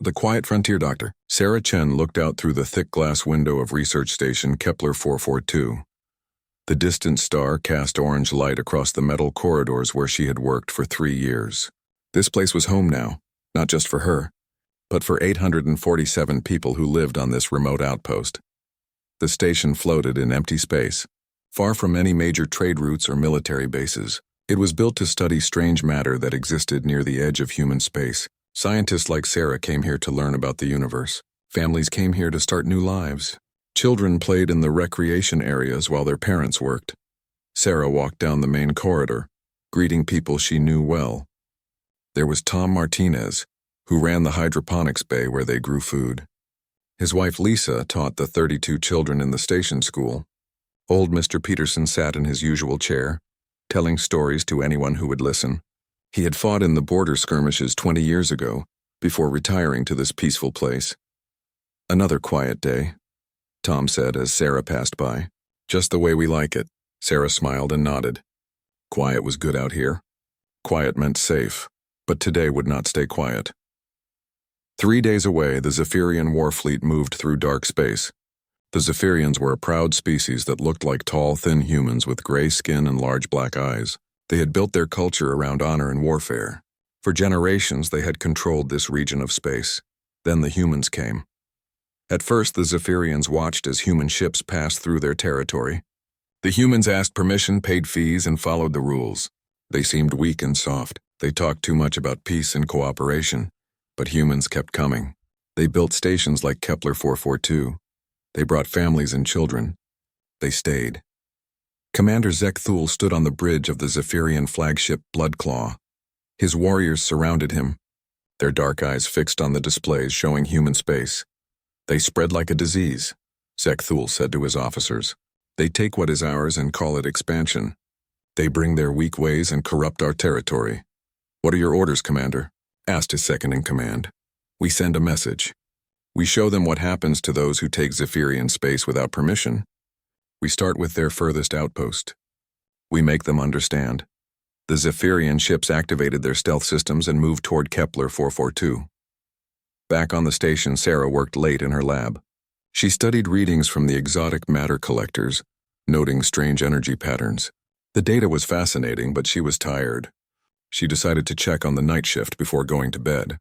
The quiet frontier doctor. Sarah Chen looked out through the thick glass window of research station Kepler 442. The distant star cast orange light across the metal corridors where she had worked for 3 years. This place was home now, not just for her, but for 847 people who lived on this remote outpost. The station floated in empty space, far from any major trade routes or military bases. It was built to study strange matter that existed near the edge of human space. Scientists like Sarah came here to learn about the universe. Families came here to start new lives. Children played in the recreation areas while their parents worked. Sarah walked down the main corridor, greeting people she knew well. There was Tom Martinez, who ran the hydroponics bay where they grew food. His wife Lisa taught the 32 children in the station school. Old Mr. Peterson sat in his usual chair, telling stories to anyone who would listen. He had fought in the border skirmishes 20 years ago, before retiring to this peaceful place. "Another quiet day," Tom said as Sarah passed by. "Just the way we like it." Sarah smiled and nodded. Quiet was good out here. Quiet meant safe, but today would not stay quiet. 3 days away, the Zaphirian war fleet moved through dark space. The Zaphirians were a proud species that looked like tall, thin humans with gray skin and large black eyes. They had built their culture around honor and warfare. For generations, they had controlled this region of space. Then the humans came. At first, the Zaphirians watched as human ships passed through their territory. The humans asked permission, paid fees, and followed the rules. They seemed weak and soft. They talked too much about peace and cooperation. But humans kept coming. They built stations like Kepler 442. They brought families and children. They stayed. Commander Zekthul stood on the bridge of the Zaphirian flagship Bloodclaw. His warriors surrounded him, their dark eyes fixed on the displays showing human space. "They spread like a disease," Zekthul said to his officers. "They take what is ours and call it expansion. They bring their weak ways and corrupt our territory." "What are your orders, Commander?" asked his second-in-command. "We send a message. We show them what happens to those who take Zaphirian space without permission. We start with their furthest outpost. We make them understand." The Zaphirian ships activated their stealth systems and moved toward Kepler 442. Back on the station, Sarah worked late in her lab. She studied readings from the exotic matter collectors, noting strange energy patterns. The data was fascinating, but she was tired. She decided to check on the night shift before going to bed.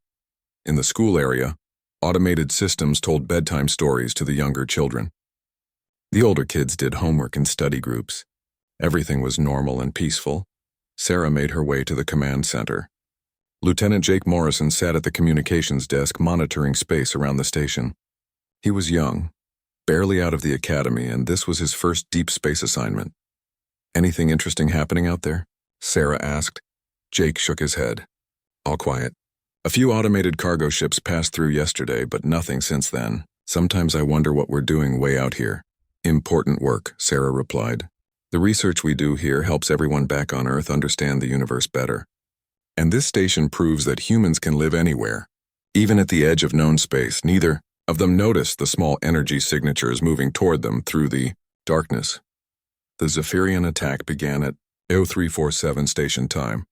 In the school area, automated systems told bedtime stories to the younger children. The older kids did homework in study groups. Everything was normal and peaceful. Sarah made her way to the command center. Lieutenant Jake Morrison sat at the communications desk monitoring space around the station. He was young, barely out of the academy, and this was his first deep space assignment. "Anything interesting happening out there?" Sarah asked. Jake shook his head. "All quiet. A few automated cargo ships passed through yesterday, but nothing since then. Sometimes I wonder what we're doing way out here." "Important work," Sarah replied. "The research we do here helps everyone back on Earth understand the universe better. And this station proves that humans can live anywhere, even at the edge of known space." Neither of them noticed the small energy signatures moving toward them through the darkness. The Zaphirian attack began at 0347 station time.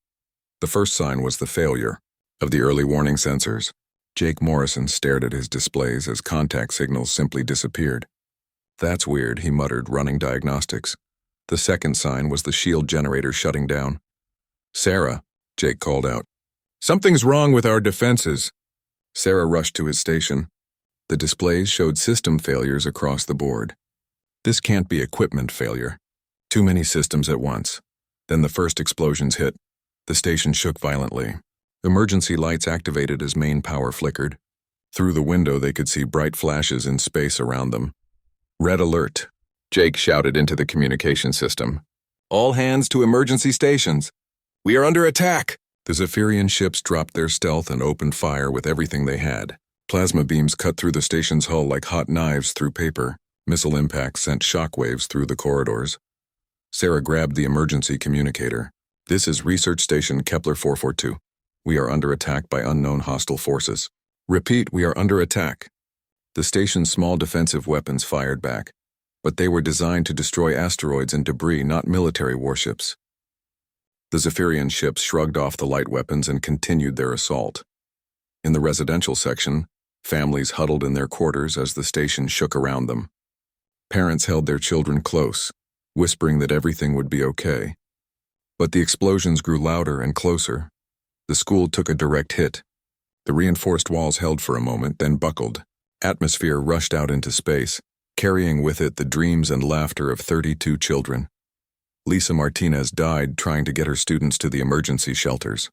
The first sign was the failure of the early warning sensors. Jake Morrison stared at his displays as contact signals simply disappeared. "That's weird," he muttered, running diagnostics. The second sign was the shield generator shutting down. "Sarah," Jake called out. "Something's wrong with our defenses." Sarah rushed to his station. The displays showed system failures across the board. "This can't be equipment failure. Too many systems at once." Then the first explosions hit. The station shook violently. Emergency lights activated as main power flickered. Through the window they could see bright flashes in space around them. "Red alert," Jake shouted into the communication system. "All hands to emergency stations. We are under attack." The Zaphirian ships dropped their stealth and opened fire with everything they had. Plasma beams cut through the station's hull like hot knives through paper. Missile impacts sent shockwaves through the corridors. Sarah grabbed the emergency communicator. "This is Research Station Kepler 442. We are under attack by unknown hostile forces. Repeat, we are under attack." The station's small defensive weapons fired back, but they were designed to destroy asteroids and debris, not military warships. The Zaphirian ships shrugged off the light weapons and continued their assault. In the residential section, Families huddled in their quarters as the station shook around them. Parents held their children close, whispering that everything would be okay. But the explosions grew louder and closer. The school took a direct hit. The reinforced walls held for a moment, then buckled. Atmosphere rushed out into space, carrying with it the dreams and laughter of 32 children. Lisa Martinez died trying to get her students to the emergency shelters.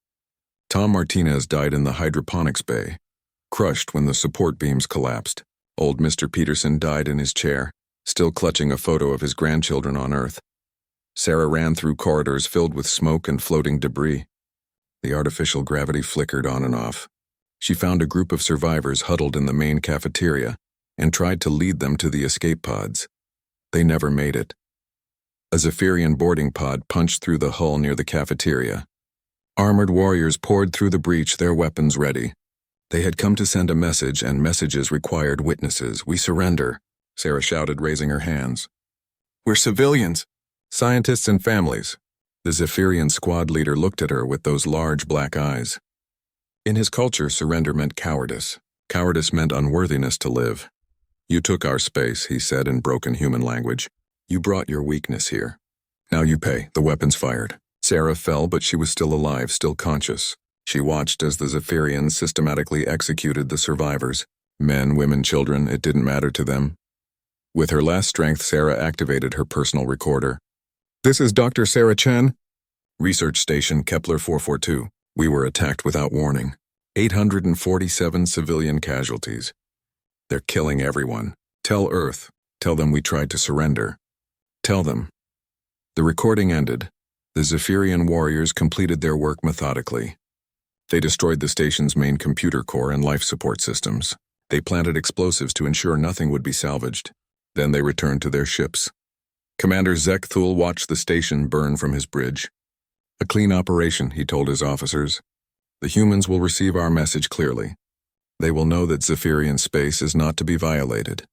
Tom Martinez died in the hydroponics bay, crushed when the support beams collapsed. Old Mr. Peterson died in his chair, still clutching a photo of his grandchildren on Earth. Sarah ran through corridors filled with smoke and floating debris. The artificial gravity flickered on and off. She found a group of survivors huddled in the main cafeteria and tried to lead them to the escape pods. They never made it. A Zaphirian boarding pod punched through the hull near the cafeteria. Armored warriors poured through the breach, their weapons ready. They had come to send a message, and messages required witnesses. "We surrender," Sarah shouted, raising her hands. "We're civilians, scientists and families." The Zaphirian squad leader looked at her with those large black eyes. In his culture, surrender meant cowardice. Cowardice meant unworthiness to live. "You took our space," he said in broken human language. "You brought your weakness here. Now you pay." The weapons fired. Sarah fell, but she was still alive, still conscious. She watched as the Zaphirians systematically executed the survivors. Men, women, children, it didn't matter to them. With her last strength, Sarah activated her personal recorder. "This is Dr. Sarah Chen. Research Station Kepler 442. We were attacked without warning. 847 civilian casualties. They're killing everyone. Tell Earth. Tell them we tried to surrender. Tell them." The recording ended. The Zaphirian warriors completed their work methodically. They destroyed the station's main computer core and life support systems. They planted explosives to ensure nothing would be salvaged. Then they returned to their ships. Commander Zek Thul watched the station burn from his bridge. "A clean operation," he told his officers. "The humans will receive our message clearly. They will know that Zaphirian space is not to be violated."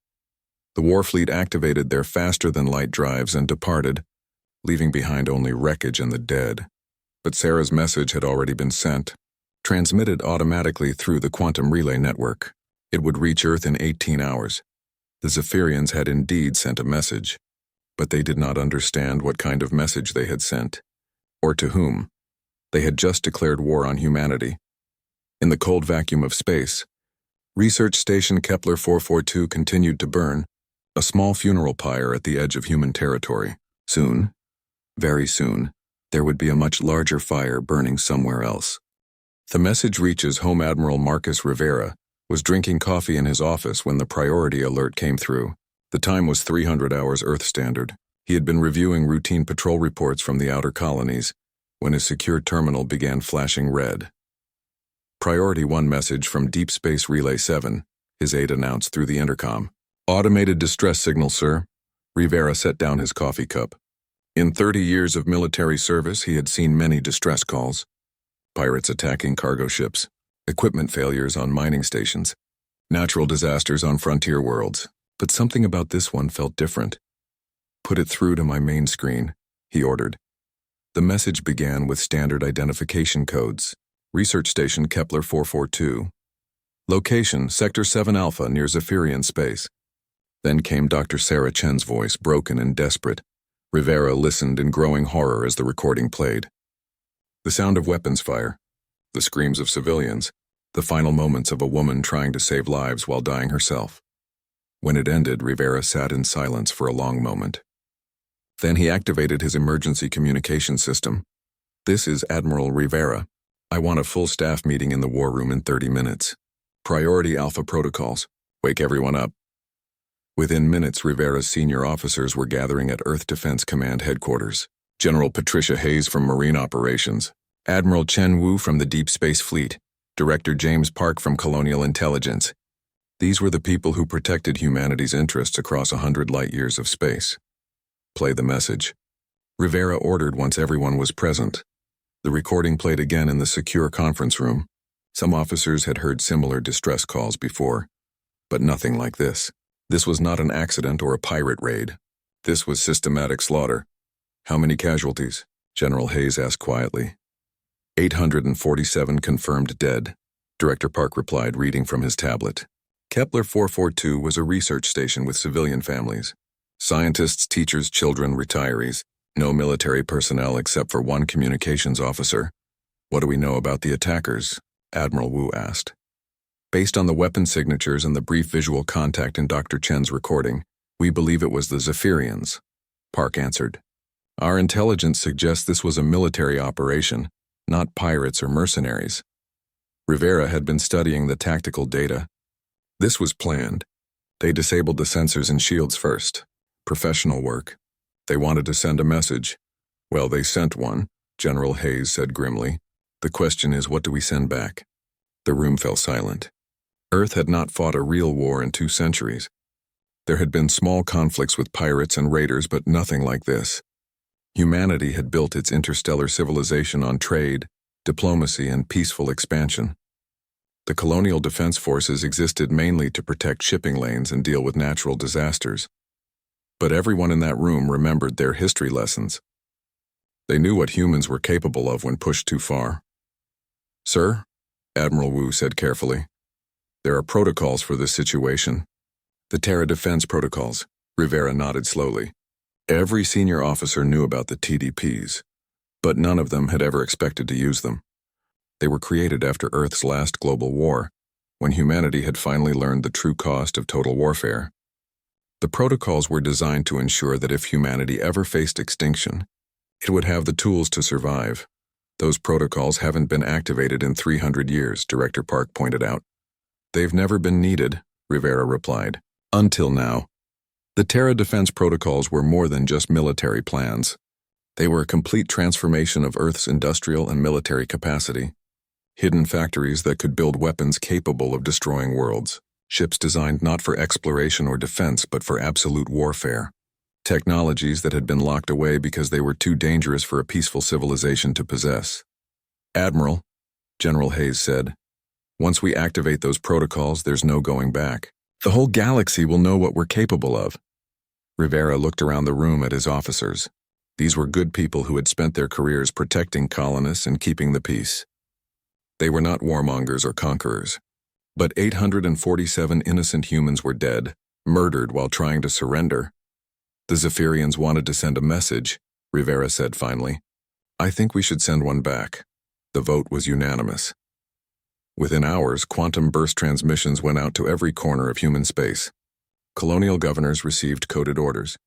The Warfleet activated their faster-than-light drives and departed, leaving behind only wreckage and the dead. But Sarah's message had already been sent, transmitted automatically through the quantum relay network. It would reach Earth in 18 hours. The Zaphirians had indeed sent a message, but they did not understand what kind of message they had sent, or to whom. They had just declared war on humanity. In the cold vacuum of space, Research Station Kepler 442 continued to burn, a small funeral pyre at the edge of human territory. Soon, very soon, there would be a much larger fire burning somewhere else. The message reaches Home Admiral Marcus Rivera was drinking coffee in his office when the priority alert came through. The time was 300 hours Earth Standard. He had been reviewing routine patrol reports from the outer colonies when his secure terminal began flashing red. "Priority 1 message from Deep Space Relay 7, his aide announced through the intercom. "Automated distress signal, sir." Rivera set down his coffee cup. In 30 years of military service, he had seen many distress calls. Pirates attacking cargo ships, equipment failures on mining stations, natural disasters on frontier worlds. But something about this one felt different. "Put it through to my main screen," he ordered. The message began with standard identification codes. Research Station Kepler 442. Location, Sector 7 Alpha near Zaphirian space. Then came Dr. Sarah Chen's voice, broken and desperate. Rivera listened in growing horror as the recording played. The sound of weapons fire, the screams of civilians, the final moments of a woman trying to save lives while dying herself. When it ended, Rivera sat in silence for a long moment. Then he activated his emergency communication system. "This is Admiral Rivera. I want a full staff meeting in the war room in 30 minutes. Priority Alpha protocols. Wake everyone up." Within minutes, Rivera's senior officers were gathering at Earth Defense Command headquarters. General Patricia Hayes from Marine Operations, Admiral Chen Wu from the Deep Space Fleet, Director James Park from Colonial Intelligence. These were the people who protected humanity's interests across 100 light-years of space. "Play the message," Rivera ordered once everyone was present. The recording played again in the secure conference room. Some officers had heard similar distress calls before, but nothing like this. This was not an accident or a pirate raid. This was systematic slaughter. "How many casualties?" General Hayes asked quietly. 847 confirmed dead, Director Park replied, reading from his tablet. Kepler 442 was a research station with civilian families. Scientists, teachers, children, retirees. No military personnel except for one communications officer. What do we know about the attackers? Admiral Wu asked. Based on the weapon signatures and the brief visual contact in Dr. Chen's recording, we believe it was the Zaphirians, Park answered. Our intelligence suggests this was a military operation, not pirates or mercenaries. Rivera had been studying the tactical data. This was planned. They disabled the sensors and shields first. Professional work. They wanted to send a message. Well, they sent one, General Hayes said grimly. The question is, what do we send back? The room fell silent. Earth had not fought a real war in 2 centuries. There had been small conflicts with pirates and raiders, but nothing like this. Humanity had built its interstellar civilization on trade, diplomacy, and peaceful expansion. The colonial defense forces existed mainly to protect shipping lanes and deal with natural disasters. But everyone in that room remembered their history lessons. They knew what humans were capable of when pushed too far. Sir, Admiral Wu said carefully, there are protocols for this situation. The Terra Defense Protocols, Rivera nodded slowly. Every senior officer knew about the TDPs, but none of them had ever expected to use them. They were created after Earth's last global war, when humanity had finally learned the true cost of total warfare. The protocols were designed to ensure that if humanity ever faced extinction, it would have the tools to survive. Those protocols haven't been activated in 300 years, Director Park pointed out. They've never been needed, Rivera replied. Until now. The Terra Defense Protocols were more than just military plans. They were a complete transformation of Earth's industrial and military capacity. Hidden factories that could build weapons capable of destroying worlds. Ships designed not for exploration or defense, but for absolute warfare. Technologies that had been locked away because they were too dangerous for a peaceful civilization to possess. Admiral, General Hayes said, once we activate those protocols, there's no going back. The whole galaxy will know what we're capable of. Rivera looked around the room at his officers. These were good people who had spent their careers protecting colonists and keeping the peace. They were not warmongers or conquerors. But 847 innocent humans were dead, murdered while trying to surrender. The Zaphirians wanted to send a message, Rivera said finally. I think we should send one back. The vote was unanimous. Within hours, quantum burst transmissions went out to every corner of human space. Colonial governors received coded orders.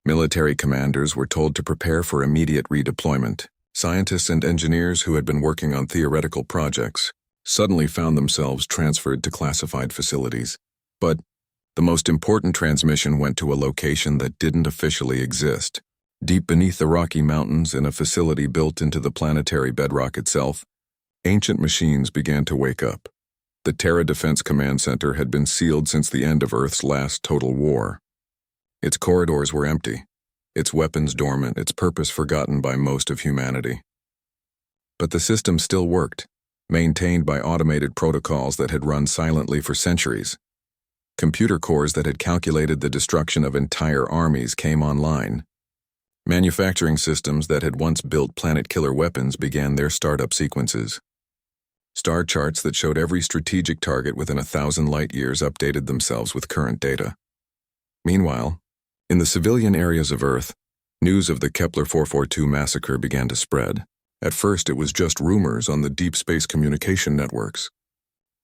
Military commanders were told to prepare for immediate redeployment. Scientists and engineers who had been working on theoretical projects suddenly found themselves transferred to classified facilities. But the most important transmission went to a location that didn't officially exist. Deep beneath the Rocky Mountains, in a facility built into the planetary bedrock itself, ancient machines began to wake up. The Terra Defense Command Center had been sealed since the end of Earth's last total war. Its corridors were empty, its weapons dormant, its purpose forgotten by most of humanity. But the system still worked, maintained by automated protocols that had run silently for centuries. Computer cores that had calculated the destruction of entire armies came online. Manufacturing systems that had once built planet-killer weapons began their startup sequences. Star charts that showed every strategic target within 1,000 light-years updated themselves with current data. Meanwhile, in the civilian areas of Earth, news of the Kepler 442 massacre began to spread. At first, it was just rumors on the deep space communication networks.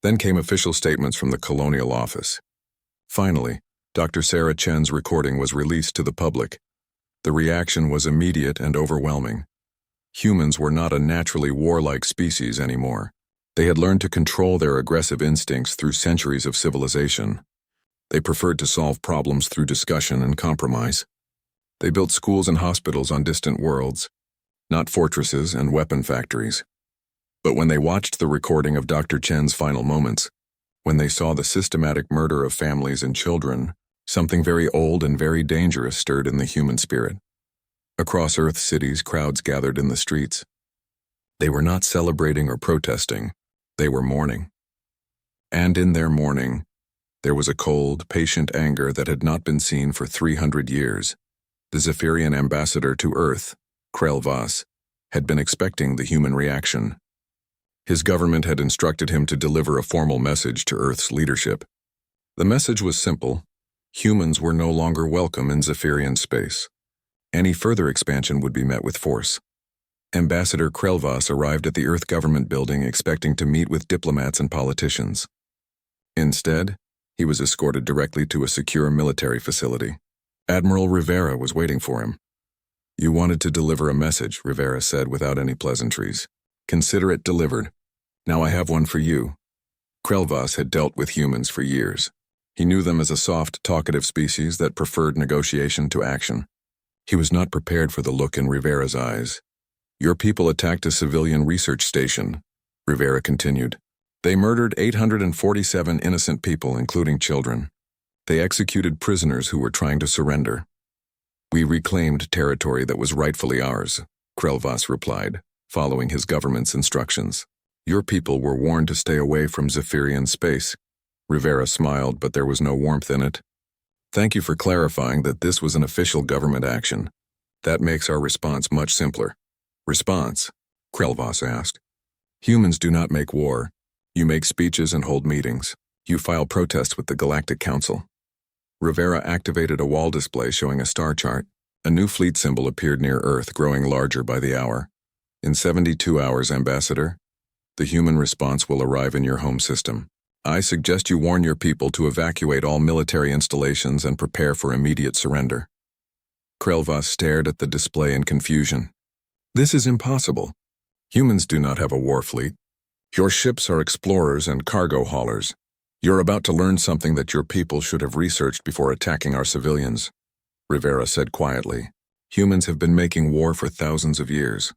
Then came official statements from the Colonial Office. Finally, Dr. Sarah Chen's recording was released to the public. The reaction was immediate and overwhelming. Humans were not a naturally warlike species anymore. They had learned to control their aggressive instincts through centuries of civilization. They preferred to solve problems through discussion and compromise. They built schools and hospitals on distant worlds, not fortresses and weapon factories. But when they watched the recording of Dr. Chen's final moments, when they saw the systematic murder of families and children, something very old and very dangerous stirred in the human spirit. Across Earth's cities, crowds gathered in the streets. They were not celebrating or protesting, they were mourning. And in their mourning, there was a cold, patient anger that had not been seen for 300 years. The Zaphirian ambassador to Earth, Krell Voss, had been expecting the human reaction. His government had instructed him to deliver a formal message to Earth's leadership. The message was simple. Humans were no longer welcome in Zaphirian space. Any further expansion would be met with force. Ambassador Krelvas arrived at the Earth government building expecting to meet with diplomats and politicians. Instead, he was escorted directly to a secure military facility. Admiral Rivera was waiting for him. "You wanted to deliver a message," Rivera said without any pleasantries. "Consider it delivered. Now I have one for you." Krelvas had dealt with humans for years. He knew them as a soft, talkative species that preferred negotiation to action. He was not prepared for the look in Rivera's eyes. "Your people attacked a civilian research station," Rivera continued. "They murdered 847 innocent people, including children. They executed prisoners who were trying to surrender. We reclaimed territory that was rightfully ours," Krelvas replied, following his government's instructions. "Your people were warned to stay away from Zaphirian space." Rivera smiled, but there was no warmth in it. "Thank you for clarifying that this was an official government action. That makes our response much simpler." "Response?" Krelvas asked. "Humans do not make war. You make speeches and hold meetings. You file protests with the Galactic Council." Rivera activated a wall display showing a star chart. A new fleet symbol appeared near Earth, growing larger by the hour. "In 72 hours, Ambassador, the human response will arrive in your home system. I suggest you warn your people to evacuate all military installations and prepare for immediate surrender." Krelvas stared at the display in confusion. "This is impossible. Humans do not have a war fleet. Your ships are explorers and cargo haulers. You're about to learn something that your people should have researched before attacking our civilians," Rivera said quietly. "Humans have been making war for thousands of years.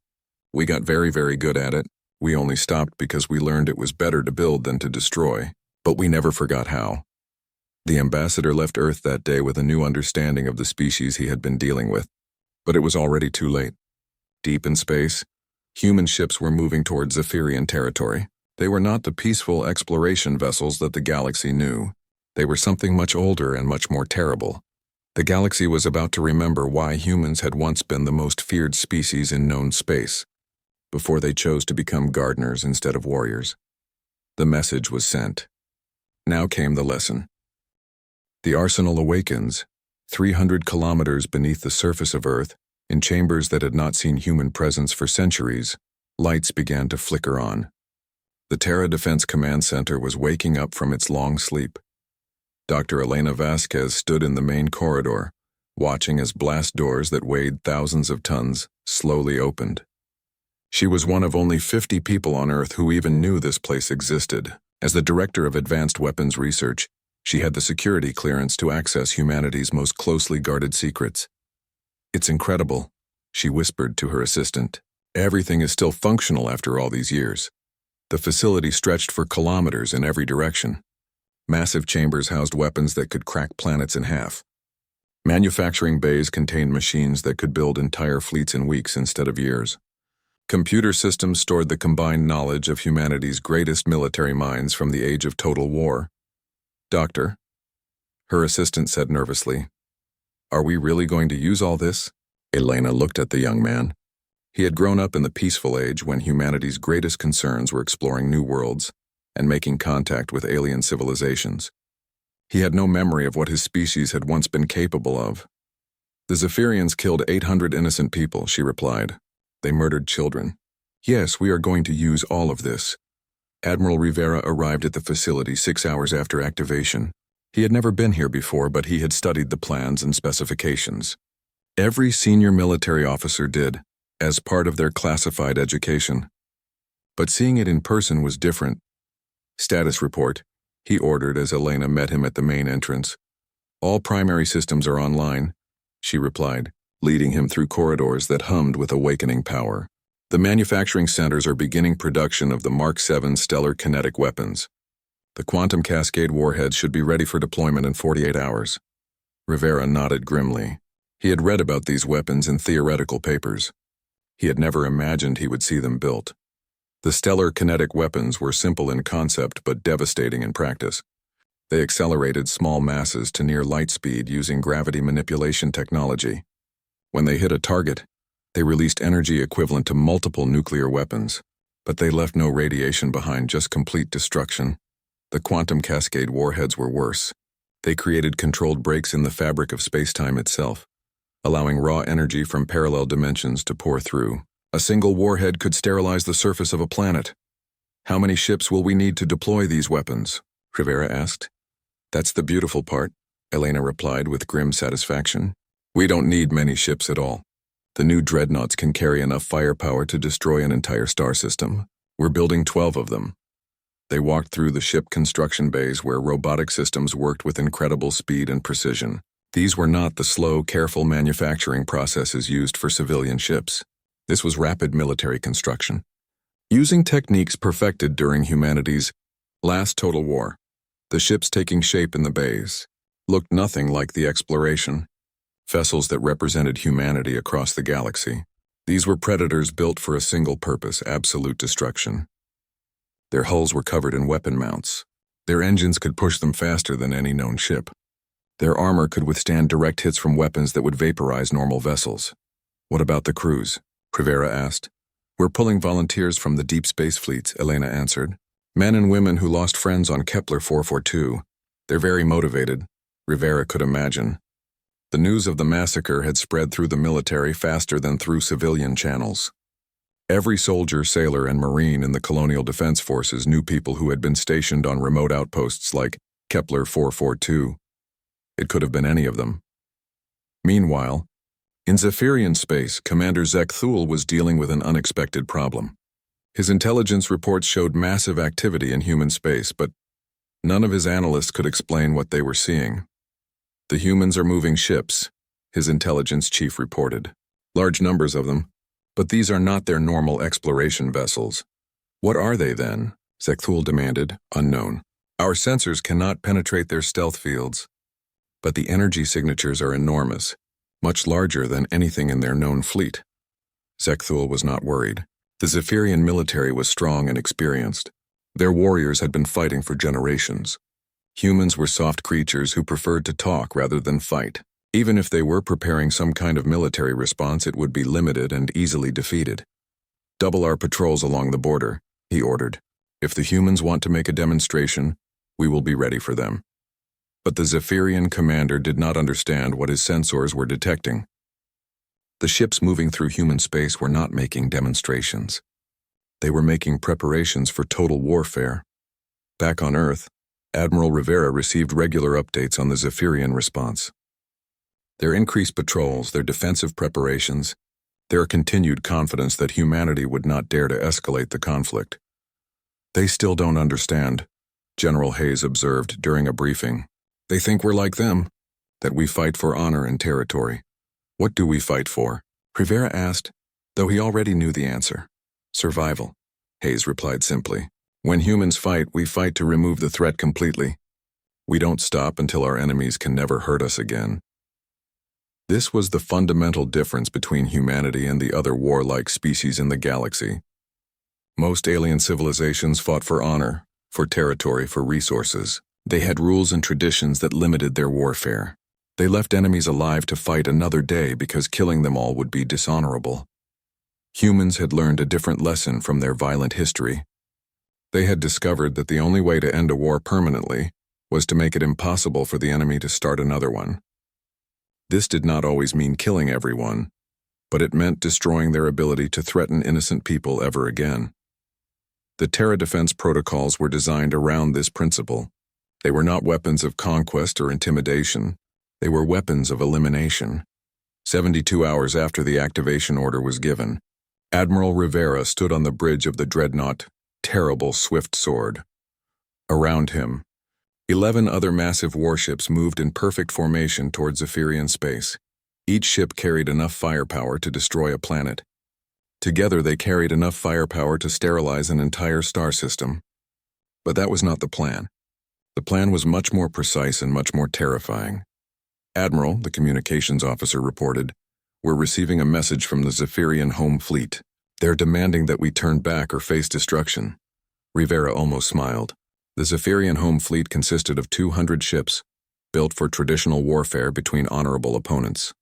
We got very, very good at it. We only stopped because we learned it was better to build than to destroy, but we never forgot how." The ambassador left Earth that day with a new understanding of the species he had been dealing with, but it was already too late. Deep in space, human ships were moving towards Zaphirian territory. They were not the peaceful exploration vessels that the galaxy knew. They were something much older and much more terrible. The galaxy was about to remember why humans had once been the most feared species in known space, before they chose to become gardeners instead of warriors. The message was sent. Now came the lesson. The arsenal awakens, 300 kilometers beneath the surface of Earth, in chambers that had not seen human presence for centuries. Lights began to flicker on. The Terra Defense Command Center was waking up from its long sleep. Dr. Elena Vasquez stood in the main corridor, watching as blast doors that weighed thousands of tons slowly opened. She was one of only 50 people on Earth who even knew this place existed. As the Director of Advanced Weapons Research, she had the security clearance to access humanity's most closely guarded secrets. "It's incredible," she whispered to her assistant. "Everything is still functional after all these years." The facility stretched for kilometers in every direction. Massive chambers housed weapons that could crack planets in half. Manufacturing bays contained machines that could build entire fleets in weeks instead of years. Computer systems stored the combined knowledge of humanity's greatest military minds from the age of total war. "Doctor," her assistant said nervously, "are we really going to use all this?" Elena looked at the young man. He had grown up in the peaceful age when humanity's greatest concerns were exploring new worlds and making contact with alien civilizations. He had no memory of what his species had once been capable of. "The Zaphirians killed 800 innocent people," she replied. "They murdered children. Yes, we are going to use all of this." Admiral Rivera arrived at the facility 6 hours after activation. He had never been here before, but he had studied the plans and specifications. Every senior military officer did, as part of their classified education. But seeing it in person was different. "Status report," he ordered as Elena met him at the main entrance. "All primary systems are online," she replied, leading him through corridors that hummed with awakening power. "The manufacturing centers are beginning production of the Mark 7 stellar kinetic weapons. The quantum cascade warheads should be ready for deployment in 48 hours. Rivera nodded grimly. He had read about these weapons in theoretical papers. He had never imagined he would see them built. The stellar kinetic weapons were simple in concept but devastating in practice. They accelerated small masses to near light speed using gravity manipulation technology. When they hit a target, they released energy equivalent to multiple nuclear weapons, but they left no radiation behind, just complete destruction. The quantum cascade warheads were worse. They created controlled breaks in the fabric of space-time itself, allowing raw energy from parallel dimensions to pour through. A single warhead could sterilize the surface of a planet. How many ships will we need to deploy these weapons? Rivera asked. That's the beautiful part, Elena replied with grim satisfaction. We don't need many ships at all. The new dreadnoughts can carry enough firepower to destroy an entire star system. We're building 12 of them. They walked through the ship construction bays where robotic systems worked with incredible speed and precision. These were not the slow, careful manufacturing processes used for civilian ships. This was rapid military construction, using techniques perfected during humanity's last total war. The ships taking shape in the bays looked nothing like the exploration vessels that represented humanity across the galaxy. These were predators built for a single purpose: absolute destruction. Their hulls were covered in weapon mounts. Their engines could push them faster than any known ship. Their armor could withstand direct hits from weapons that would vaporize normal vessels. What about the crews? Rivera asked. We're pulling volunteers from the deep space fleets, Elena answered. Men and women who lost friends on Kepler 442. They're very motivated, Rivera could imagine. The news of the massacre had spread through the military faster than through civilian channels. Every soldier, sailor, and marine in the colonial defense forces knew people who had been stationed on remote outposts like Kepler 442. It could have been any of them. Meanwhile, in Zaphirian space, Commander Zekthul was dealing with an unexpected problem. His intelligence reports showed massive activity in human space, but none of his analysts could explain what they were seeing. The humans are moving ships, his intelligence chief reported. Large numbers of them. But these are not their normal exploration vessels. What are they then? Zekthul demanded, unknown. Our sensors cannot penetrate their stealth fields. But the energy signatures are enormous, much larger than anything in their known fleet. Zekthul was not worried. The Zaphirian military was strong and experienced. Their warriors had been fighting for generations. Humans were soft creatures who preferred to talk rather than fight. Even if they were preparing some kind of military response, it would be limited and easily defeated. Double our patrols along the border, he ordered. If the humans want to make a demonstration, we will be ready for them. But the Zaphirian commander did not understand what his sensors were detecting. The ships moving through human space were not making demonstrations. They were making preparations for total warfare. Back on Earth, Admiral Rivera received regular updates on the Zaphirian response. Their increased patrols, their defensive preparations, their continued confidence that humanity would not dare to escalate the conflict. They still don't understand, General Hayes observed during a briefing. They think we're like them, that we fight for honor and territory. What do we fight for? Rivera asked, though he already knew the answer. Survival, Hayes replied simply. When humans fight, we fight to remove the threat completely. We don't stop until our enemies can never hurt us again. This was the fundamental difference between humanity and the other warlike species in the galaxy. Most alien civilizations fought for honor, for territory, for resources. They had rules and traditions that limited their warfare. They left enemies alive to fight another day because killing them all would be dishonorable. Humans had learned a different lesson from their violent history. They had discovered that the only way to end a war permanently was to make it impossible for the enemy to start another one. This did not always mean killing everyone, but it meant destroying their ability to threaten innocent people ever again. The Terra defense protocols were designed around this principle. They were not weapons of conquest or intimidation. They were weapons of elimination. 72 hours after the activation order was given, Admiral Rivera stood on the bridge of the dreadnought, Terrible Swift Sword. Around him, 11 other massive warships moved in perfect formation towards Zaphirian space. Each ship carried enough firepower to destroy a planet. Together they carried enough firepower to sterilize an entire star system. But that was not the plan. The plan was much more precise and much more terrifying. Admiral, the communications officer reported, we're receiving a message from the Zaphirian home fleet. They're demanding that we turn back or face destruction. Rivera almost smiled. The Zaphirian home fleet consisted of 200 ships, built for traditional warfare between honorable opponents.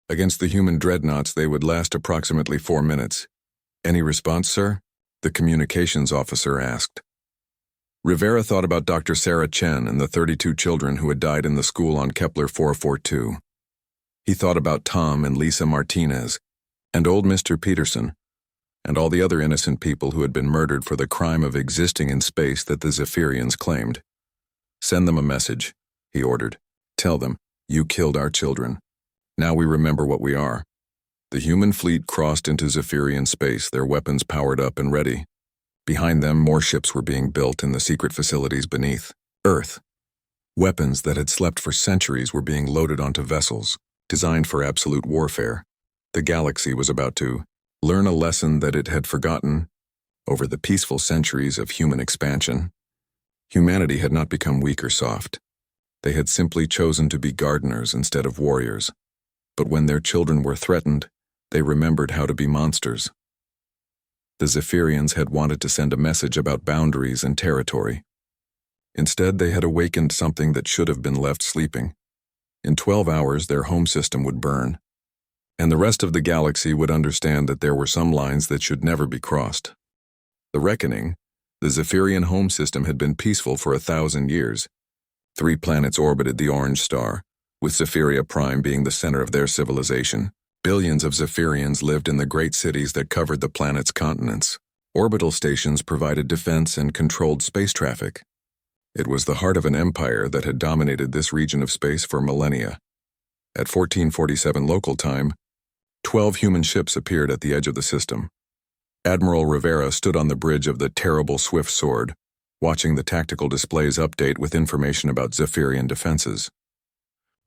Against the human dreadnoughts, they would last approximately 4 minutes. Any response, sir? The communications officer asked. Rivera thought about Dr. Sarah Chen and the 32 children who had died in the school on Kepler 442. He thought about Tom and Lisa Martinez, and old Mr. Peterson, and all the other innocent people who had been murdered for the crime of existing in space that the Zaphirians claimed. "Send them a message," he ordered. "Tell them, you killed our children. Now we remember what we are." The human fleet crossed into Zaphirian space, their weapons powered up and ready. Behind them, more ships were being built in the secret facilities beneath Earth. Weapons that had slept for centuries were being loaded onto vessels, designed for absolute warfare. The galaxy was about to learn a lesson that it had forgotten over the peaceful centuries of human expansion. Humanity had not become weak or soft. They had simply chosen to be gardeners instead of warriors. But when their children were threatened, they remembered how to be monsters. The Zaphirians had wanted to send a message about boundaries and territory. Instead, they had awakened something that should have been left sleeping. In 12 hours, their home system would burn, and the rest of the galaxy would understand that there were some lines that should never be crossed. The reckoning, the Zaphirian home system had been peaceful for 1,000 years. 3 planets orbited the orange star, with Zephyria Prime being the center of their civilization. Billions of Zaphirians lived in the great cities that covered the planet's continents. Orbital stations provided defense and controlled space traffic. It was the heart of an empire that had dominated this region of space for millennia. At 1447 local time, 12 human ships appeared at the edge of the system. Admiral Rivera stood on the bridge of the terrible Swift Sword, watching the tactical displays update with information about Zaphirian defenses.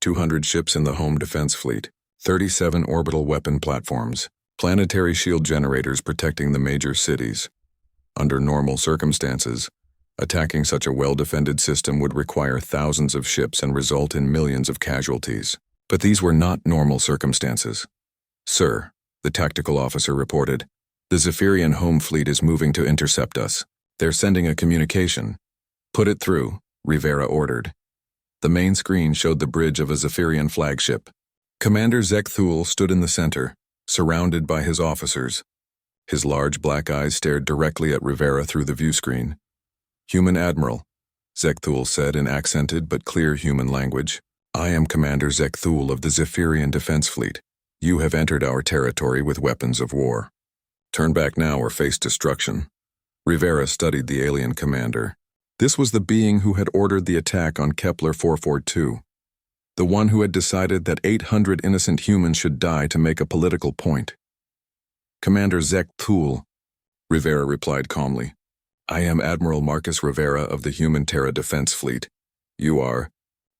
200 ships in the home defense fleet, 37 orbital weapon platforms, planetary shield generators protecting the major cities. Under normal circumstances, attacking such a well-defended system would require thousands of ships and result in millions of casualties. But these were not normal circumstances. "Sir," the tactical officer reported, "the Zaphirian home fleet is moving to intercept us. They're sending a communication." "Put it through," Rivera ordered. The main screen showed the bridge of a Zaphirian flagship. Commander Zek Thule stood in the center, surrounded by his officers. His large black eyes stared directly at Rivera through the viewscreen. "Human Admiral," Zek Thule said in accented but clear human language, "I am Commander Zek Thule of the Zaphirian Defense Fleet. You have entered our territory with weapons of war. Turn back now or face destruction." Rivera studied the alien commander. This was the being who had ordered the attack on Kepler 442. The one who had decided that 800 innocent humans should die to make a political point. "Commander Zek Thule," Rivera replied calmly. "I am Admiral Marcus Rivera of the Human Terra Defense Fleet. You are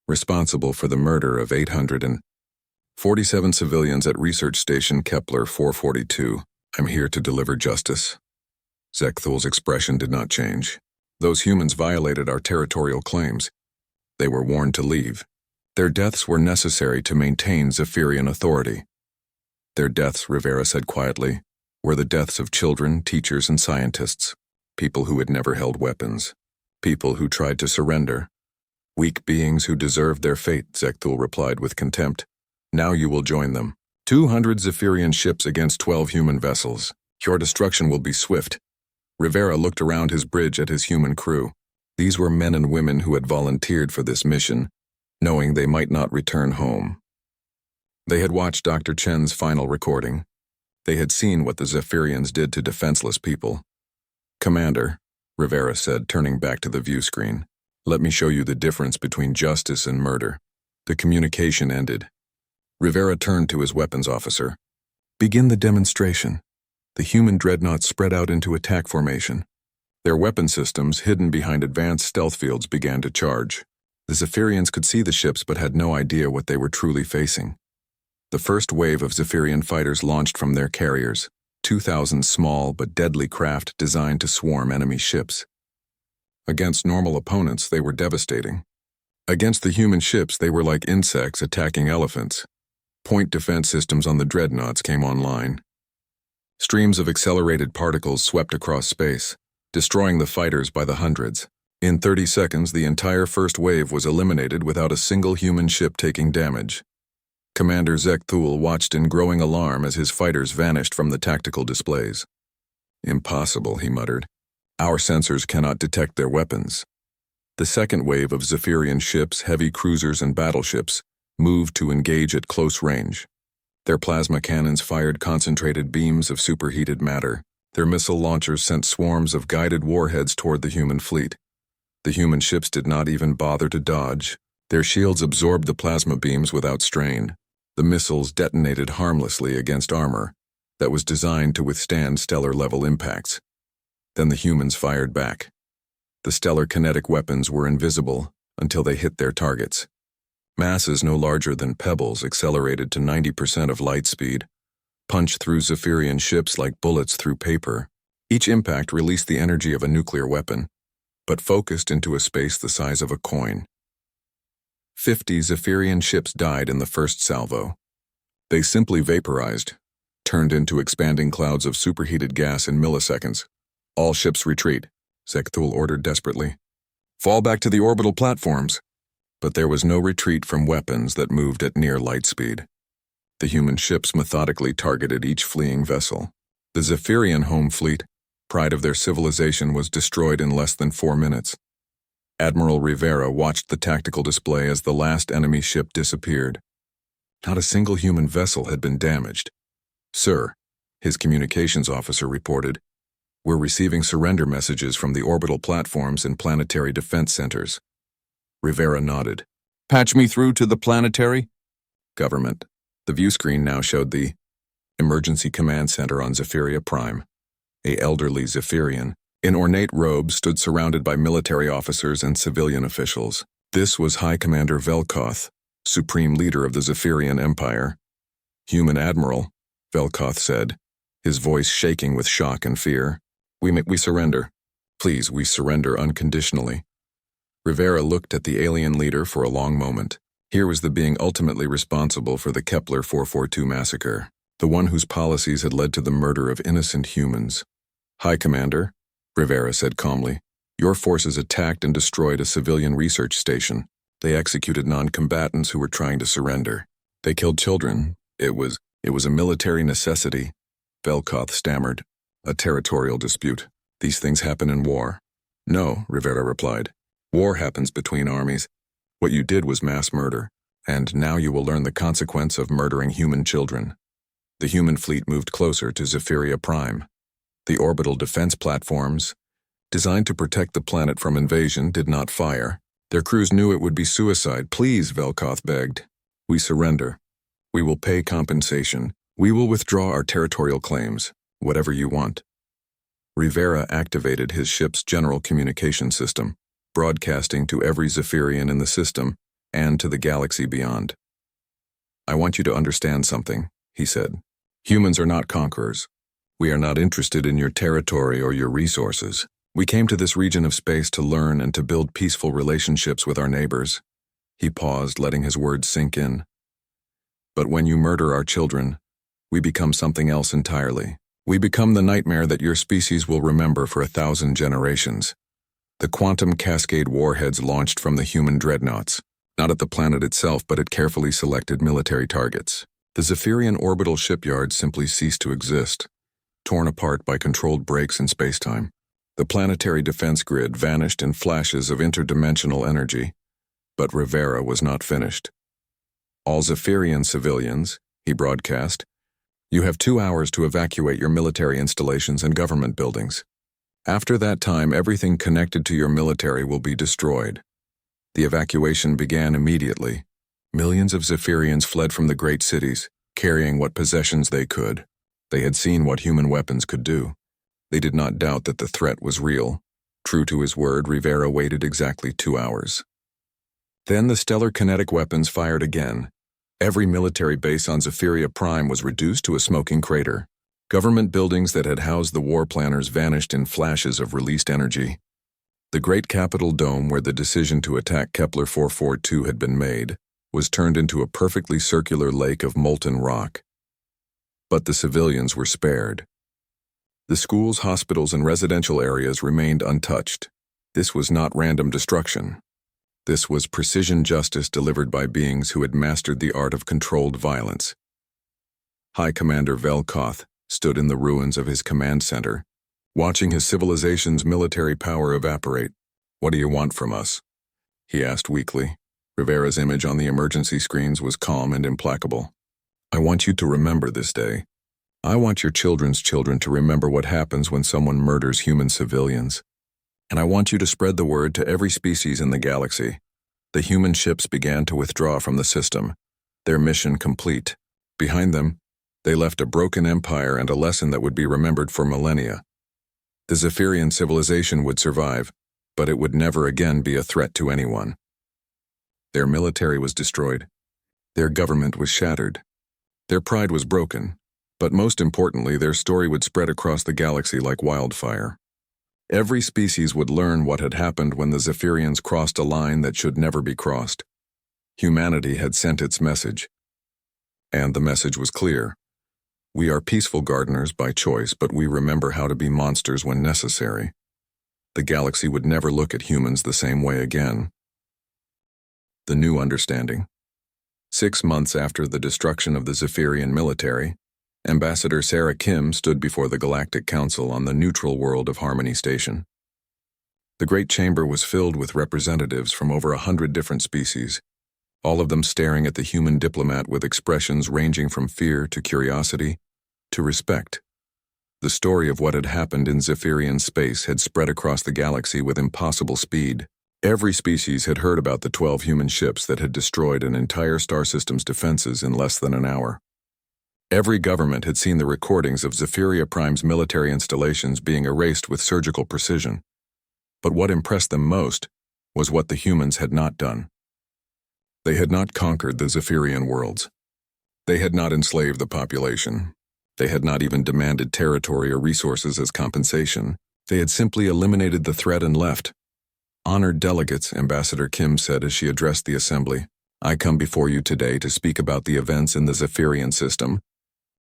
responsible for the murder of 847 civilians at Research Station Kepler 442. I'm here to deliver justice." Zek Thule's expression did not change. "Those humans violated our territorial claims. They were warned to leave. Their deaths were necessary to maintain Zaphirian authority." "Their deaths," Rivera said quietly, "were the deaths of children, teachers, and scientists. People who had never held weapons. People who tried to surrender. Weak beings who deserved their fate," Zek Thule replied with contempt. "Now you will join them. 200 Zaphirian ships against 12 human vessels. Your destruction will be swift." Rivera looked around his bridge at his human crew. These were men and women who had volunteered for this mission, knowing they might not return home. They had watched Dr. Chen's final recording. They had seen what the Zaphirians did to defenseless people. "Commander," Rivera said, turning back to the view screen, "let me show you the difference between justice and murder." The communication ended. Rivera turned to his weapons officer. "Begin the demonstration." The human dreadnoughts spread out into attack formation. Their weapon systems, hidden behind advanced stealth fields, began to charge. The Zaphirians could see the ships but had no idea what they were truly facing. The first wave of Zaphirian fighters launched from their carriers, 2,000 small but deadly craft designed to swarm enemy ships. Against normal opponents, they were devastating. Against the human ships, they were like insects attacking elephants. Point defense systems on the dreadnoughts came online. Streams of accelerated particles swept across space, destroying the fighters by the hundreds. In 30 seconds, the entire first wave was eliminated without a single human ship taking damage. Commander Zek Thule watched in growing alarm as his fighters vanished from the tactical displays. "Impossible," he muttered. Our sensors cannot detect their weapons. The second wave of Zaphirian ships, heavy cruisers, and battleships moved to engage at close range. Their plasma cannons fired concentrated beams of superheated matter. Their missile launchers sent swarms of guided warheads toward the human fleet. The human ships did not even bother to dodge. Their shields absorbed the plasma beams without strain. The missiles detonated harmlessly against armor that was designed to withstand stellar-level impacts. Then the humans fired back. The stellar kinetic weapons were invisible until they hit their targets. Masses no larger than pebbles accelerated to 90% of light speed, punched through Zaphirian ships like bullets through paper. Each impact released the energy of a nuclear weapon, but focused into a space the size of a coin. 50 Zaphirian ships died in the first salvo. They simply vaporized, turned into expanding clouds of superheated gas in milliseconds. All ships retreat, Zekthul ordered desperately. Fall back to the orbital platforms. But there was no retreat from weapons that moved at near light speed. The human ships methodically targeted each fleeing vessel. The Zaphirian home fleet, pride of their civilization, was destroyed in less than 4 minutes. Admiral Rivera watched the tactical display as the last enemy ship disappeared. Not a single human vessel had been damaged. "Sir," his communications officer reported, "we're receiving surrender messages from the orbital platforms and planetary defense centers." Rivera nodded. "Patch me through to the planetary?" Government. The view screen now showed the Emergency Command Center on Zaphiria Prime. A elderly Zaphirian, in ornate robes, stood surrounded by military officers and civilian officials. This was High Commander Velkoth, supreme leader of the Zaphirian Empire. "Human Admiral," Velkoth said, his voice shaking with shock and fear. We surrender. Please, we surrender unconditionally." Rivera looked at the alien leader for a long moment. Here was the being ultimately responsible for the Kepler 442 massacre, the one whose policies had led to the murder of innocent humans. "High Commander," Rivera said calmly, "your forces attacked and destroyed a civilian research station. They executed non-combatants who were trying to surrender. They killed children. It was a military necessity," Velkoth stammered. "A territorial dispute. These things happen in war." "No," Rivera replied. "War happens between armies. What you did was mass murder, and now you will learn the consequence of murdering human children." The human fleet moved closer to Zaphiria Prime. The orbital defense platforms, designed to protect the planet from invasion, did not fire. Their crews knew it would be suicide. "Please," Velkoth begged. "We surrender. We will pay compensation. We will withdraw our territorial claims. Whatever you want." Rivera activated his ship's general communication system, broadcasting to every Zaphirian in the system and to the galaxy beyond. "I want you to understand something," he said. "Humans are not conquerors. We are not interested in your territory or your resources. We came to this region of space to learn and to build peaceful relationships with our neighbors." He paused, letting his words sink in. "But when you murder our children, we become something else entirely. We become the nightmare that your species will remember for 1,000 generations. The quantum cascade warheads launched from the human dreadnoughts, not at the planet itself but at carefully selected military targets. The Zaphirian orbital shipyard simply ceased to exist, torn apart by controlled breaks in spacetime. The planetary defense grid vanished in flashes of interdimensional energy, but Rivera was not finished. "All Zaphirian civilians," he broadcast, "you have 2 hours to evacuate your military installations and government buildings. After that time, everything connected to your military will be destroyed." The evacuation began immediately. Millions of Zaphirians fled from the great cities, carrying what possessions they could. They had seen what human weapons could do. They did not doubt that the threat was real. True to his word, Rivera waited exactly 2 hours. Then the stellar kinetic weapons fired again. Every military base on Zaphiria Prime was reduced to a smoking crater. Government buildings that had housed the war planners vanished in flashes of released energy. The great Capitol dome where the decision to attack Kepler 442 had been made was turned into a perfectly circular lake of molten rock. But the civilians were spared. The schools, hospitals, and residential areas remained untouched. This was not random destruction. This was precision justice delivered by beings who had mastered the art of controlled violence. High Commander Velkoth stood in the ruins of his command center, watching his civilization's military power evaporate. "What do you want from us?" he asked weakly. Rivera's image on the emergency screens was calm and implacable. "I want you to remember this day. I want your children's children to remember what happens when someone murders human civilians. And I want you to spread the word to every species in the galaxy." The human ships began to withdraw from the system, their mission complete. Behind them, they left a broken empire and a lesson that would be remembered for millennia. The Zaphirian civilization would survive, but it would never again be a threat to anyone. Their military was destroyed. Their government was shattered. Their pride was broken, but most importantly, their story would spread across the galaxy like wildfire. Every species would learn what had happened when the Zaphirians crossed a line that should never be crossed. Humanity had sent its message. And the message was clear. We are peaceful gardeners by choice, but we remember how to be monsters when necessary. The galaxy would never look at humans the same way again. The new understanding. 6 months after the destruction of the Zaphirian military, Ambassador Sarah Kim stood before the Galactic Council on the neutral world of Harmony Station. The Great Chamber was filled with representatives from over 100 different species, all of them staring at the human diplomat with expressions ranging from fear to curiosity to respect. The story of what had happened in Zaphirian space had spread across the galaxy with impossible speed. Every species had heard about the 12 human ships that had destroyed an entire star system's defenses in less than an hour. Every government had seen the recordings of Zaphiria Prime's military installations being erased with surgical precision. But what impressed them most was what the humans had not done. They had not conquered the Zaphirian worlds. They had not enslaved the population. They had not even demanded territory or resources as compensation. They had simply eliminated the threat and left. "Honored delegates," Ambassador Kim said as she addressed the assembly, "I come before you today to speak about the events in the Zaphirian system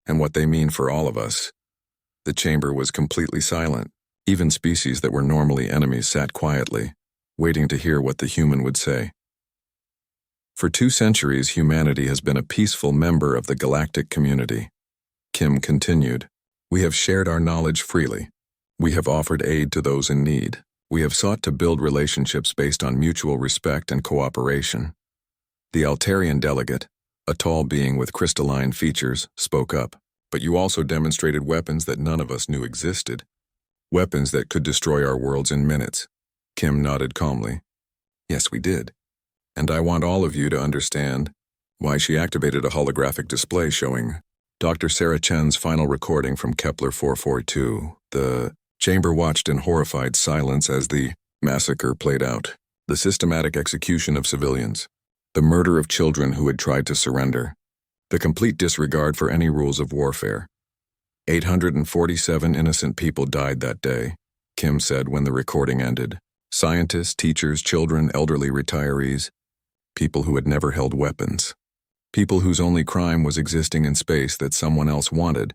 and what they mean for all of us." The chamber was completely silent. Even species that were normally enemies sat quietly, waiting to hear what the human would say. For 2 centuries, humanity has been a peaceful member of the galactic community. Kim continued, "We have shared our knowledge freely. We have offered aid to those in need. We have sought to build relationships based on mutual respect and cooperation." The Altarian delegate, a tall being with crystalline features, spoke up. "But you also demonstrated weapons that none of us knew existed. Weapons that could destroy our worlds in minutes." Kim nodded calmly. "Yes, we did. And I want all of you to understand why." She activated a holographic display showing Dr. Sarah Chen's final recording from Kepler 442. The chamber watched in horrified silence as the massacre played out. The systematic execution of civilians. The murder of children who had tried to surrender. The complete disregard for any rules of warfare. 847 innocent people died that day, Kim said when the recording ended. Scientists, teachers, children, elderly retirees. People who had never held weapons. People whose only crime was existing in space that someone else wanted.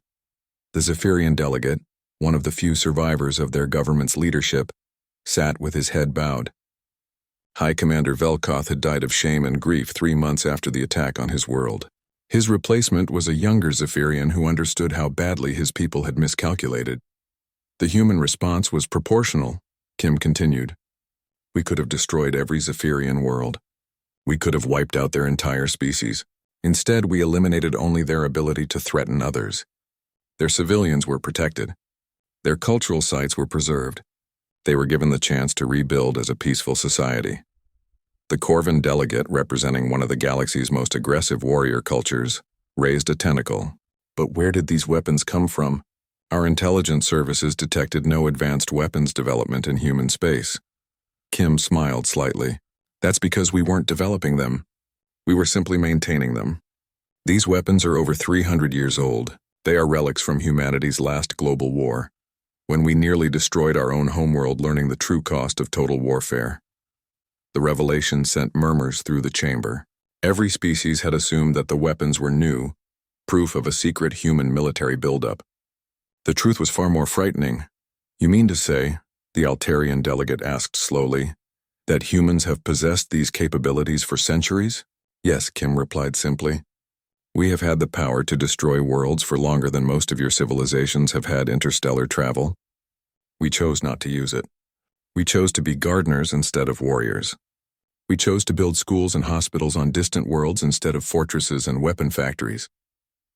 The Zaphirian delegate, one of the few survivors of their government's leadership, sat with his head bowed. High Commander Velkoth had died of shame and grief 3 months after the attack on his world. His replacement was a younger Zaphirian who understood how badly his people had miscalculated. The human response was proportional, Kim continued. We could have destroyed every Zaphirian world. We could have wiped out their entire species. Instead, we eliminated only their ability to threaten others. Their civilians were protected. Their cultural sites were preserved. They were given the chance to rebuild as a peaceful society. The Corvin delegate, representing one of the galaxy's most aggressive warrior cultures, raised a tentacle. But where did these weapons come from? Our intelligence services detected no advanced weapons development in human space. Kim smiled slightly. That's because we weren't developing them. We were simply maintaining them. These weapons are over 300 years old. They are relics from humanity's last global war, when we nearly destroyed our own homeworld, learning the true cost of total warfare. The revelation sent murmurs through the chamber. Every species had assumed that the weapons were new, proof of a secret human military buildup. The truth was far more frightening. You mean to say, the Altarian delegate asked slowly, that humans have possessed these capabilities for centuries? Yes, Kim replied simply. We have had the power to destroy worlds for longer than most of your civilizations have had interstellar travel. We chose not to use it. We chose to be gardeners instead of warriors. We chose to build schools and hospitals on distant worlds instead of fortresses and weapon factories.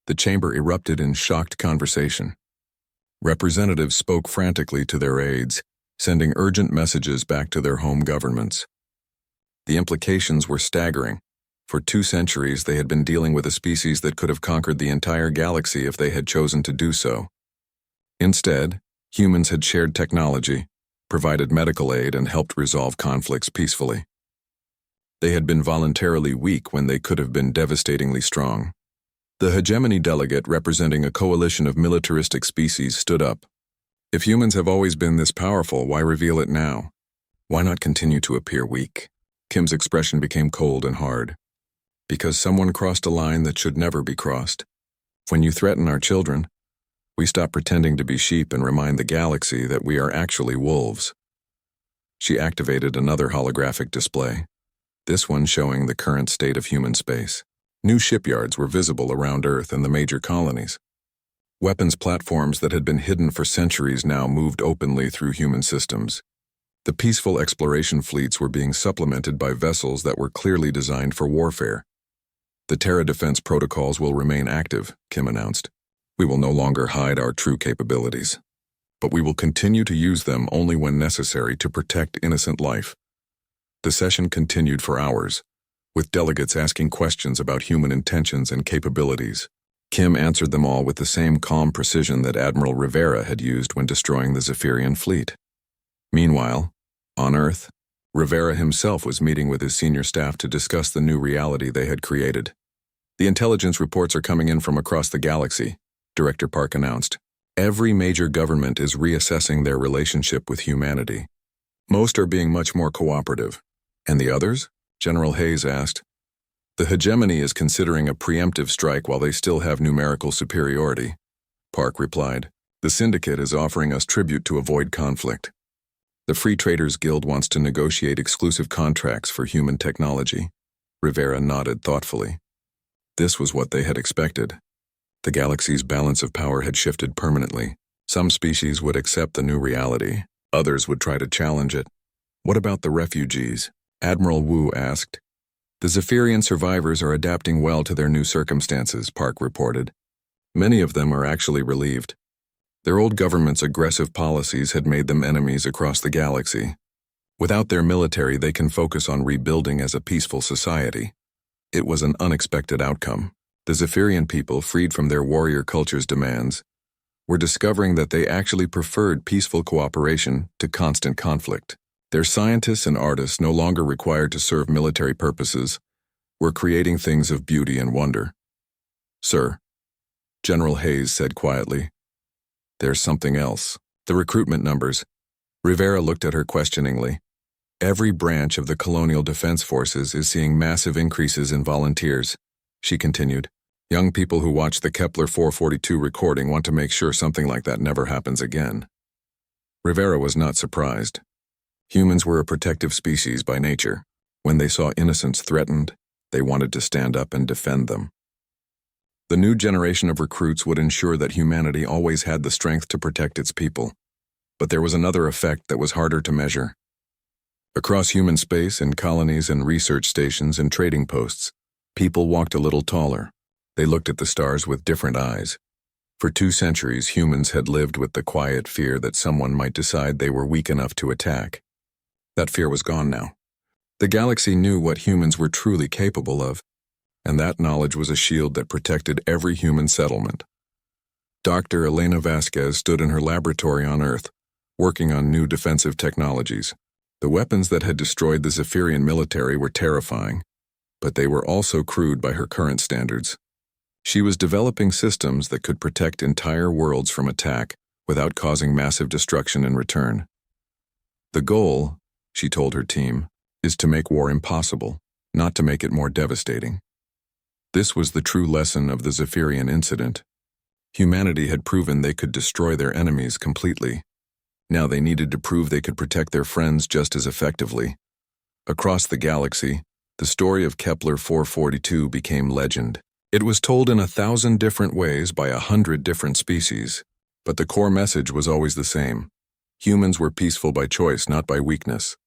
The chamber erupted in shocked conversation. Representatives spoke frantically to their aides, sending urgent messages back to their home governments. The implications were staggering. For 2 centuries, they had been dealing with a species that could have conquered the entire galaxy if they had chosen to do so. Instead, humans had shared technology, provided medical aid, and helped resolve conflicts peacefully. They had been voluntarily weak when they could have been devastatingly strong. The hegemony delegate representing a coalition of militaristic species stood up. If humans have always been this powerful, why reveal it now? Why not continue to appear weak? Kim's expression became cold and hard. Because someone crossed a line that should never be crossed. When you threaten our children, we stop pretending to be sheep and remind the galaxy that we are actually wolves. She activated another holographic display, this one showing the current state of human space. New shipyards were visible around Earth and the major colonies. Weapons platforms that had been hidden for centuries now moved openly through human systems. The peaceful exploration fleets were being supplemented by vessels that were clearly designed for warfare. The Terra defense protocols will remain active, Kim announced. We will no longer hide our true capabilities, but we will continue to use them only when necessary to protect innocent life. The session continued for hours, with delegates asking questions about human intentions and capabilities. Kim answered them all with the same calm precision that Admiral Rivera had used when destroying the Zaphirian fleet. Meanwhile, on Earth, Rivera himself was meeting with his senior staff to discuss the new reality they had created. The intelligence reports are coming in from across the galaxy, Director Park announced. Every major government is reassessing their relationship with humanity. Most are being much more cooperative. And the others? General Hayes asked. The hegemony is considering a preemptive strike while they still have numerical superiority, Park replied. The syndicate is offering us tribute to avoid conflict. The Free Traders Guild wants to negotiate exclusive contracts for human technology. Rivera nodded thoughtfully. This was what they had expected. The galaxy's balance of power had shifted permanently. Some species would accept the new reality. Others would try to challenge it. What about the refugees? Admiral Wu asked. The Zaphirian survivors are adapting well to their new circumstances, Park reported. Many of them are actually relieved. Their old government's aggressive policies had made them enemies across the galaxy. Without their military, they can focus on rebuilding as a peaceful society. It was an unexpected outcome. The Zaphirian people, freed from their warrior culture's demands, were discovering that they actually preferred peaceful cooperation to constant conflict. Their scientists and artists, no longer required to serve military purposes, were creating things of beauty and wonder. Sir, General Hayes said quietly, there's something else. The recruitment numbers. Rivera looked at her questioningly. Every branch of the colonial defense forces is seeing massive increases in volunteers, she continued. Young people who watch the Kepler 442 recording want to make sure something like that never happens again. Rivera was not surprised. Humans were a protective species by nature. When they saw innocents threatened, they wanted to stand up and defend them. The new generation of recruits would ensure that humanity always had the strength to protect its people. But there was another effect that was harder to measure. Across human space, in colonies and research stations and trading posts, people walked a little taller. They looked at the stars with different eyes. For 2 centuries, humans had lived with the quiet fear that someone might decide they were weak enough to attack. That fear was gone now. The galaxy knew what humans were truly capable of, and that knowledge was a shield that protected every human settlement. Dr. Elena Vasquez stood in her laboratory on Earth, working on new defensive technologies. The weapons that had destroyed the Zaphirian military were terrifying, but they were also crude by her current standards. She was developing systems that could protect entire worlds from attack without causing massive destruction in return. The goal, she told her team, is to make war impossible, not to make it more devastating. This was the true lesson of the Zaphirian incident. Humanity had proven they could destroy their enemies completely. Now they needed to prove they could protect their friends just as effectively. Across the galaxy, the story of Kepler 442 became legend. It was told in 1,000 different ways by 100 different species, but the core message was always the same. Humans were peaceful by choice, not by weakness.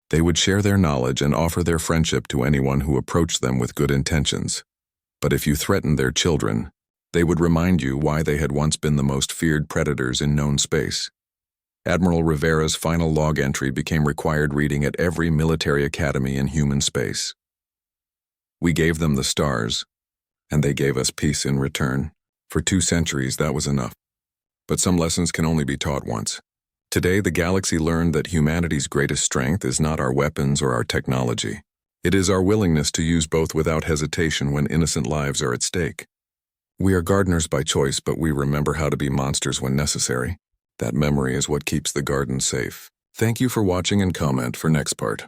They would share their knowledge and offer their friendship to anyone who approached them with good intentions. But if you threatened their children, they would remind you why they had once been the most feared predators in known space. Admiral Rivera's final log entry became required reading at every military academy in human space. We gave them the stars, and they gave us peace in return. For 2 centuries, that was enough. But some lessons can only be taught once. Today, the galaxy learned that humanity's greatest strength is not our weapons or our technology. It is our willingness to use both without hesitation when innocent lives are at stake. We are gardeners by choice, but we remember how to be monsters when necessary. That memory is what keeps the garden safe. Thank you for watching and comment for next part.